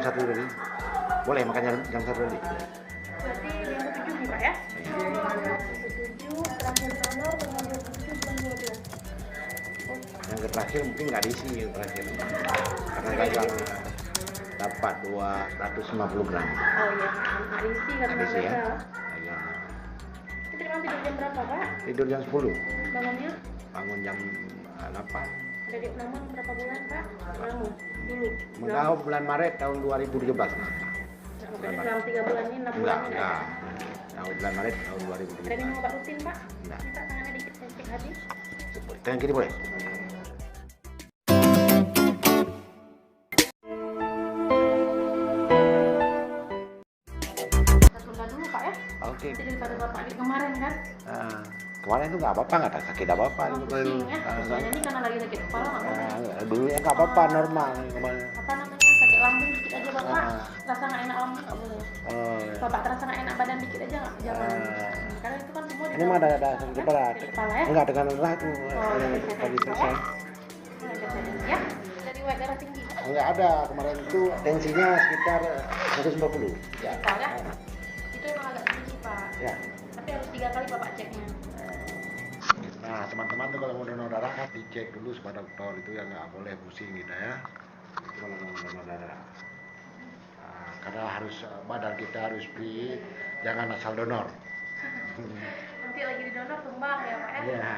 1 tadi. Boleh makan jam 1 tadi. Berarti yang ke-7 nih Pak ya? Ke-7, terakhir donor tanggal 27 bulan 12. Yang terakhir mungkin nggak diisi yang terakhir. Karena gagal dapat 250 gram. Oh iya, nggak diisi karena Nggak diisi ya. gagal. Gagal. Kita memang tidur jam berapa Pak? Tidur jam 10. Bangunnya? Bangun jam 8. Ada di namun berapa bulan Pak? Namun dulu. Mengahu bulan Maret tahun 2017. Nah, makanya selama 3 bulan ini, 6 bulan ini Enggak. Tahun bulan Maret tahun ada 2017. minum obat rutin Pak? Enggak. Ini Pak tangannya dikit saya cek habis. Tangan kiri boleh? Kita tunda dulu Pak ya? Oke. Jadi daripada Bapak di kemarin kan? Nah, kemarin itu nggak apa-apa, nggak ada sakit apa-apa. Oh, pusing ya? Pusing ini karena lagi sakit kepala nggak boleh. Dulu ya nggak apa-apa, normal kemarin. Apa namanya? Sakit lambung dikit aja Bapak. Rasa nggak enak lambung nggak boleh. Oh, ya. Bapak terasa nggak enak badan dikit aja nggak? Jangan. Karena itu kan semua Ini mah ada sakit kepala. Sakit kepala ya? Enggak dengan lah itu. Oh, Yang bisa tadi Pak selesai. ya? Nah, biasanya ya. Dari riwayat darah tinggi. Enggak ada, kemarin itu tensinya sekitar 150. Ya. Soalnya itu emang agak tinggi Pak. Ya. Tapi harus 3 kali Bapak ceknya. Nah, teman-teman tuh kalau mau donor darah kan dicek dulu sama dokter, itu yang nggak boleh pusing gitu ya. Itu kalau mau donor darah. Nah, karena harus badan kita harus fit, jangan asal donor. Nanti lagi di donor tumbang ya Pak ya? Iya.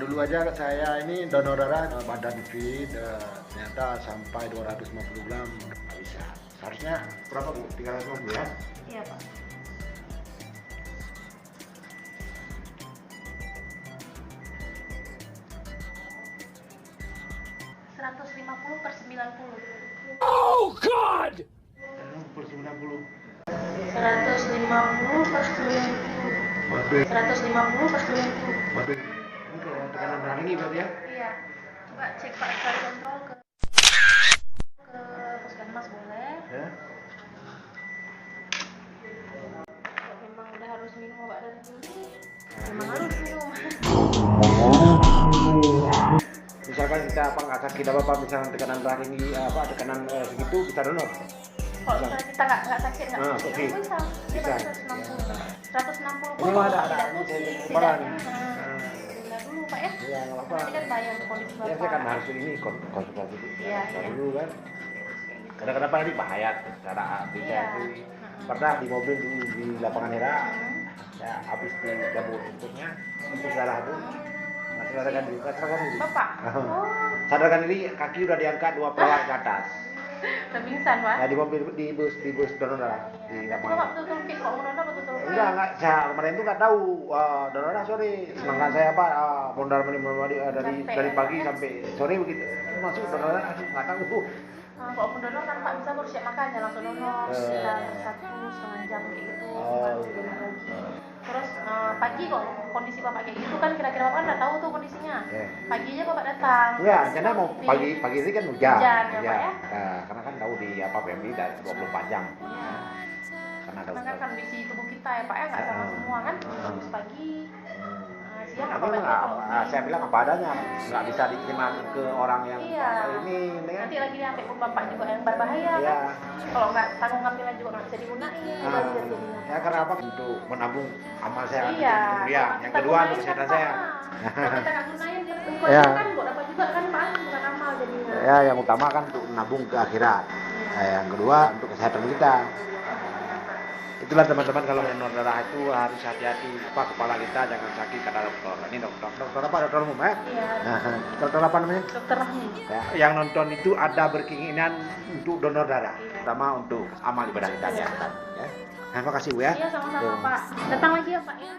Dulu aja saya ini donor darah badan fit, ternyata sampai 250 gram nggak bisa. Seharusnya berapa Bu? 350 ya? Iya Pak. Oh God! 90. 150 per 90. Waduh. 150 per 90. Waduh. Ini kayak tekanan darah tinggi berarti ya? Iya. Coba cek Pak sekali kontrol ke puskesmas boleh. Ya. Kalau memang udah harus minum obat darah tinggi, memang harus minum. Misalkan kita apa nggak sakit apa misalkan tekanan darah tinggi tekanan segitu kita donor. Kalau misalnya kita nggak sakit nggak Oke. bisa. Dia Bisa. 160. 160 Ini mah ada ini saya kepala nih. Tunda dulu Pak ya. Iya nggak apa-apa. Nanti kan bayar untuk kondisi Ya saya Bapak. kan harus ini konsultasi dulu. Iya, iya. Dulu kan. Kadang-kadang nanti bahaya cara bisa Iya. itu. Pernah di mobil dulu di lapangan Hera, ya habis dicabut untuknya, untuk darah itu. Nggak sadarkan diri, Bapak. Oh, Sadarkan diri, kaki udah diangkat 2 perak ke atas. udah pingsan Pak. Ya di mobil di bus donor darah di Tapi lapangan. Bapak betul-betul fit kok mau donor betul-betul fit. Enggak, saya kemarin itu nggak tahu donor darah sore. Sedangkan saya mondar dari pagi sampai sore begitu. Masuk donor darah, aduh nggak tahu. Kalau mau donor kan Pak bisa baru siap makan ya langsung donor sekitar 1,5 jam kayak gitu. Baru donor lagi. Terus pagi kok kondisi Bapak kayak gitu kan kira-kira Bapak nggak tahu tuh kondisinya. Pagi aja Bapak datang. Enggak, karena mau pagi ini kan hujan. Hujan ya, Pak ya? Nah, karena kan tahu di PMI dari 24 jam. Iya. Karena ada Karena kan kondisi tubuh kita ya Pak ya nggak sama semua kan. Terus pagi, siang Tapi apa Pak? memang saya bilang apa adanya, nggak bisa diterima ke orang yang Iya. ini kan. Nanti lagi sampai pun Bapak juga yang berbahaya Iya. kan. Kalau nggak tanggung ngambilan juga nggak bisa digunain. Nah, Baru jadinya. ya karena apa? Untuk menabung amal saya. Iya. Kemudian yang kedua untuk kesehatan saya. Kalau kita nggak gunain, Iya. kan buat apa juga kan Pak? Bukan amal jadinya. Ya, yang utama kan untuk menabung ke akhirat. Nah, yang kedua untuk kesehatan kita. Itulah teman-teman kalau donor darah itu harus hati-hati. Kepala kita jangan sakit kata dokter. Ini dokter apa? Dokter umum ya? Iya. Nah, dokter apa namanya? Dokter Rahmi. Ya, yang nonton itu ada berkeinginan untuk donor darah, terutama untuk amal ibadah kita ya. Ya. Terima kasih Bu ya. Iya sama-sama Pak. Datang lagi ya Pak ya.